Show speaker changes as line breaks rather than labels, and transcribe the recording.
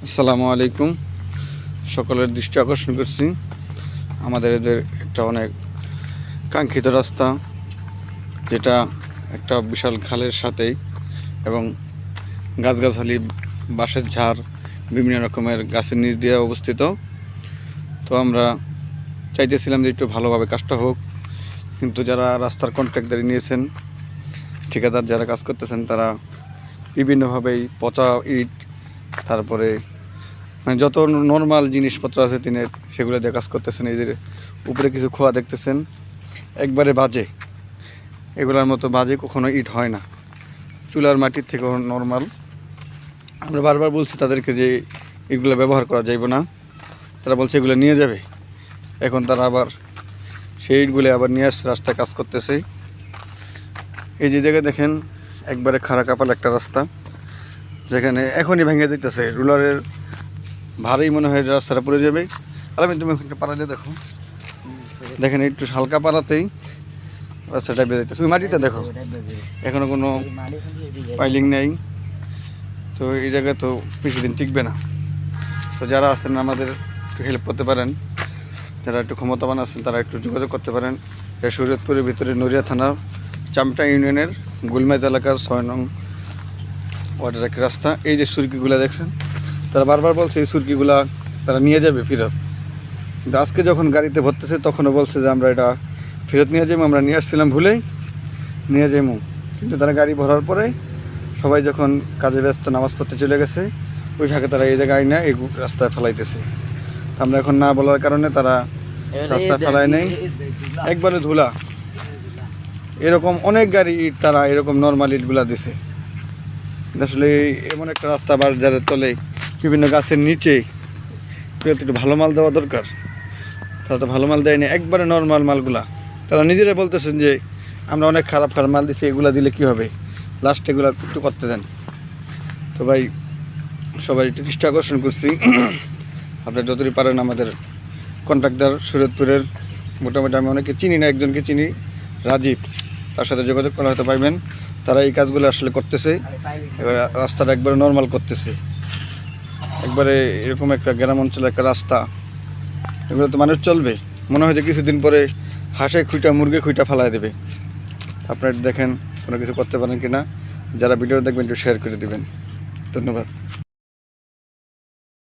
আসসালামু আলাইকুম। সকলের দৃষ্টি আকর্ষণ করছি আমাদের এদের একটা অনেক কাঙ্ক্ষিত রাস্তা, যেটা একটা বিশাল খালের সাথেই এবং গাছগাছালি, বাঁশের ঝাড়, বিভিন্ন রকমের গাছের নিচ দিয়ে অবস্থিত। তো আমরা চাইতেছিলাম যে একটু ভালোভাবে কাজটা হোক, কিন্তু যারা রাস্তার কন্ট্রাক্টদারি নিয়েছেন, ঠিকাদার যারা কাজ করতেছেন, তারা বিভিন্নভাবেই পচা ইট, তারপরে মানে যত নর্মাল জিনিসপত্র আছে তিনের, সেগুলো দিয়ে কাজ করতেছেন। এই যে উপরে কিছু খোয়া দেখতেছেন, একবারে বাজে। এগুলোর মতো বাজে কখনো ইট হয় না, চুলার মাটির থেকেও নর্মাল। আমরা বারবার বলছি তাদেরকে যে এগুলো ব্যবহার করা যাইব না, তারা বলছে এগুলো নিয়ে যাবে। এখন তারা আবার সেই ইটগুলো আবার নিয়ে আসছে, রাস্তায় কাজ করতেছে। এই যে জায়গায় দেখেন, একবারে খাড়া কাপাল একটা রাস্তা, যেখানে এখনই ভেঙে যেতেছে। রুলারের ভারী মনে হয় রাস্তাটা পড়ে যাবে। আলামিন, তুমি ওখানটা পাড়া দিয়ে দেখো, দেখেন একটু হালকা পাড়াতেই রাস্তাটা বেড়ে যাচ্ছে। ওই মাটিটা দেখো, এখনো কোনো পাইলিং নেই। তো এই জায়গায় তো বেশি দিন টিকবে না। তো যারা আছেন আমাদের একটু হেল্প করতে পারেন, যারা একটু ক্ষমতাবান আছেন তারা একটু যোগাযোগ করতে পারেন। শরীয়তপুরের ভিতরে নড়িয়া থানার চামটা ইউনিয়নের গুলমাইজ এলাকার 6 নং ওয়ার্ডের একটা রাস্তা। এই যে সুরকিগুলো দেখছেন, তারা বারবার বলছে এই সুরকিগুলা তারা নিয়ে যাবে ফেরত, কিন্তু আজকে যখন গাড়িতে ভরতেছে তখনও বলছে যে আমরা এটা ফেরত নিয়ে যাবো, আমরা নিয়ে আসছিলাম ভুলেই, নিয়ে যাবো। কিন্তু তারা গাড়ি ভরার পরে সবাই যখন কাজে ব্যস্ত, নামাজ পড়তে চলে গেছে, ওই ফাঁকে তারা এই জায়গায় না এই রাস্তায় ফেলাইতেছে। আমরা এখন না বলার কারণে তারা রাস্তায় ফেলায় নেই, একবারে ধুলা। এরকম অনেক গাড়ি ইট তারা এরকম নর্মাল ইটগুলা দিছে। আসলে এমন একটা রাস্তা বাজারে তলে বিভিন্ন গাছের নিচে একটু ভালো মাল দেওয়া দরকার। তারা তো ভালো মাল দেয়নি, একবারে নর্মাল মালগুলা। তারা নিজেরাই বলতেছেন যে আমরা অনেক খারাপ খারাপ মাল দিচ্ছি, এগুলা দিলে কী হবে, লাস্ট এগুলা একটু করতে দেন। তো ভাই, সবাই একটু দৃষ্টি আকর্ষণ করছি, আপনারা যতটুকু পারেন আমাদের কন্ট্রাক্টর শরীয়তপুরের, মোটামুটি আমি অনেকে চিনি না, একজনকে চিনি, রাজীব, তার সাথে যোগাযোগ করা হয়তো পাইবেন। তারা এই কাজগুলো আসলে করতেছে, এবার রাস্তাটা একবারে নর্মাল করতেছে। একবারে এরকম একটা গ্রাম অঞ্চলে একটা রাস্তা, এগুলো তো মানুষ চলবে, মনে হয় যে কিছুদিন পরে হাঁসে খুঁটা, মুরগে খুঁটা ফালাই দেবে। আপনারা দেখেন কোনো কিছু করতে পারেন কি না। যারা ভিডিও দেখবেন একটু শেয়ার করে দেবেন। ধন্যবাদ।